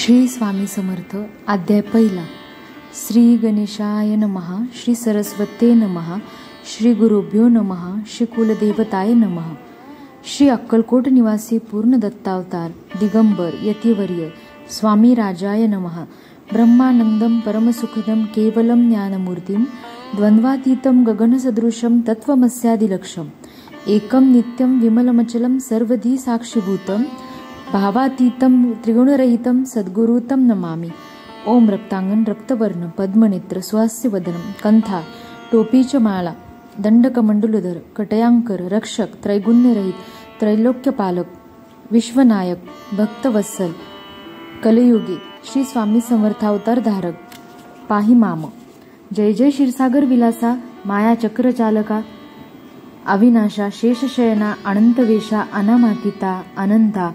श्री स्वामी समर्थ अध्याय पहिला. श्री गणेशाय नमः. श्री सरस्वते नमः. श्री गुरुभ्यो नमः. श्री कुलदेवताय नमः. श्री अक्कलकोट निवासी पूर्ण दत्तावतार दिगंबर यतिवर्य स्वामी राजाय नमः. ब्रह्मानंदम परमसुखदम केवलम ज्ञानमूर्तिम द्वंद्वातीतम गगनसदृशम तत्वमस्यादिलक्ष्यम एकम नित्यम विमलमचलम सर्वधी साक्षीभूतम भावातीतम त्रिगुणरहितम सद्गुरुतम नमामि. ओम रक्तांगन रक्तवर्ण पद्मनेत्र स्वास्य वदनम कंथा टोपीच माळा दंडकमंडलुधर कटयांकर रक्षक त्रैगुण्यरहित त्रैलोक्यपालक विश्वनायक भक्तवत्सल कलयुगी श्री स्वामी समर्थावतार धारक पाही माम. जय जय क्षीरसागर विलासा माया चक्र चालका अविनाशा शेषशयना अनंतवेशा अनामातीता अनंता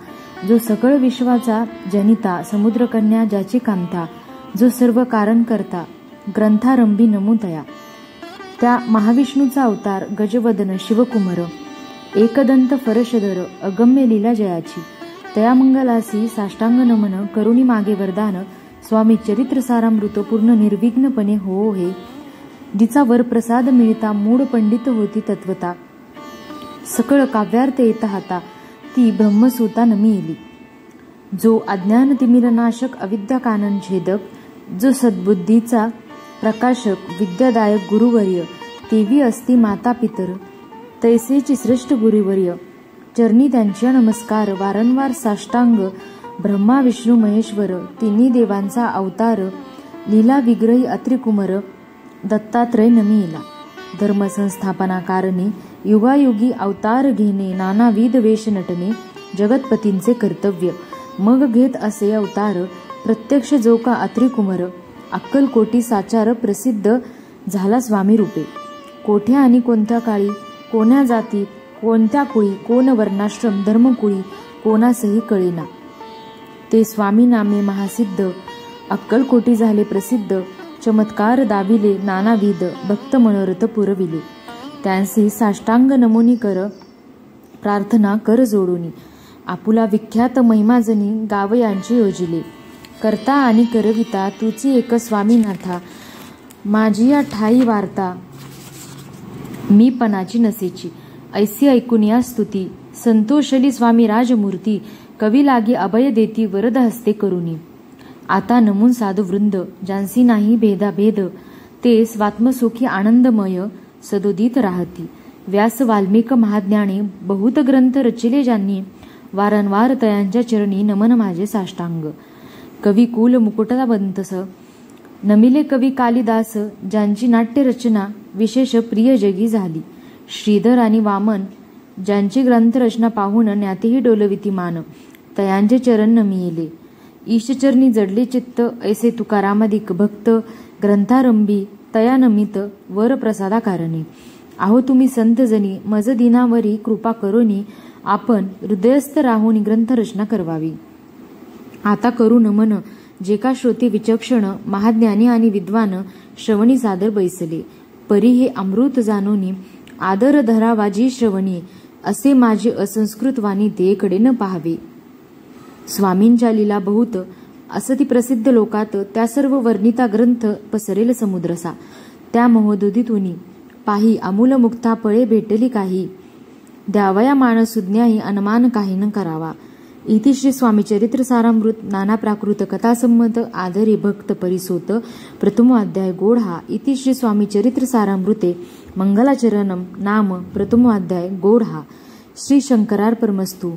जो सकळ विश्वाचा जनिता समुद्रकन्या ज्याची कांता जो सर्व कारण करता ग्रंथारंभी नमुदया त्या महाविष्णूचा अवतार गजवदन शिवकुमार एकदंत फरशधर अगम्य लीला जयाची तया मंगलासी साष्टांग नमन करुणी मागे वरदान स्वामी चरित्र सारामृत पूर्ण निर्विघ्नपणे हो हे जिचा वर प्रसाद मिळता मूढ पंडित होती तत्वता सकळ काव्यार्थ येत हाता ती ब्रह्मसूता नमी येली. जो अज्ञान तिमिरनाशक अविद्या कानन छेदक जो सद्बुद्धीचा प्रकाशक विद्यादायक गुरुवर्य तेवी असती माता पितर तैसेची श्रेष्ठ गुरुवर्य चरणी त्यांच्या नमस्कार वारंवार साष्टांग ब्रह्मा विष्णू महेश्वर तिन्ही देवांचा अवतार लीला विग्रही अत्रिकुमार दत्तात्रय नमी येला. धर्म संस्थापना कारणे युगायुगी अवतार घेणे नानाविध वेश नटणे जगतपतींचे कर्तव्य मग घेत असे अवतार प्रत्यक्ष जो का अत्रिकुमार अक्कलकोटी साचार प्रसिद्ध झाला स्वामी रूपे. कोठ्या आणि कोणत्या काळी कोण्या जाती कोणत्या कुळी कोण वर्णाश्रम धर्मकुळी कोणासही कळेना ते स्वामी नामे महासिद्ध अक्कलकोटी झाले प्रसिद्ध चमत्कार दाविले नानाविध भक्त मनोरथ पुरविले. त्यांचे साष्टांग नमोनी कर प्रार्थना कर जोडूनी आपुला विख्यात महिमाजनी गाव यांची योजिले. करता आणि करविता तुची एक स्वामीनाथा माझी या ठाई वार्ता मी पणाची नसेची ऐसी ऐकून या स्तुती संतोषली स्वामी राजमूर्ती कवी लागी अभय देती वरद हस्ते करुणी. आता नमून साधू वृंद ज्यांसी नाही भेदाभेद ते स्वात्मसुखी आनंदमय सदोदित राहती. व्यास वाल्मिक महाज्ञाने बहुत ग्रंथ रचिले ज्यांनी वारंवार तयांच्या चरणी नमन माझे साष्टांग. कवी कुल मुकुटवंतस नमिले कवी कालिदास ज्यांची नाट्य रचना विशेष प्रिय जगी झाली. श्रीधर आणि वामन ज्यांची ग्रंथरचना पाहून ज्ञातीही डोलविती मान तयांचे चरण नमी येले. ईशचरणी जडले चित्त ऐसे तुकारामादिक भक्त ग्रंथारंभी तया नमित वर प्रसादा कारणे. आहो तुम्ही संतजनी मज दिनावरी कृपा करोनी आपण हृदयस्थ राहून ग्रंथरचना करवावी. आता करू नमन जे का श्रोते विचक्षण महाज्ञानी आणि विद्वान श्रवणी सादर बैसले. परी हे अमृत जानोनी आदर धरावा जी श्रवणी असे माझे असंस्कृत वाणी देकडे न पाहावे. स्वामींच्या लीला बहुत असती प्रसिद्ध लोकात त्या सर्व वर्णिता ग्रंथ पसरेल समुद्रसा. त्या महोदधीतुनी पाही अमूल मुक्ता पळे भेटली काही द्यावया मानसुज्ञाही अनुमान काही न करावा. इति श्री स्वामी चरित्र सारामृत नाना प्राकृत कथासंमत आदरे भक्त परिसोत प्रथमो अध्याय गोढा. इति श्री स्वामी चरित्र सारामृते मंगलाचरणम नाम प्रथमो अध्याय गोढा. श्री शंकरार्पणमस्तु.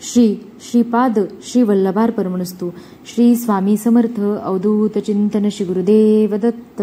श्री श्रीपाद श्री वल्लभार्पणमस्तु. श्री स्वामी समर्थ अवधूत चिंतन श्री गुरुदेव दत्त.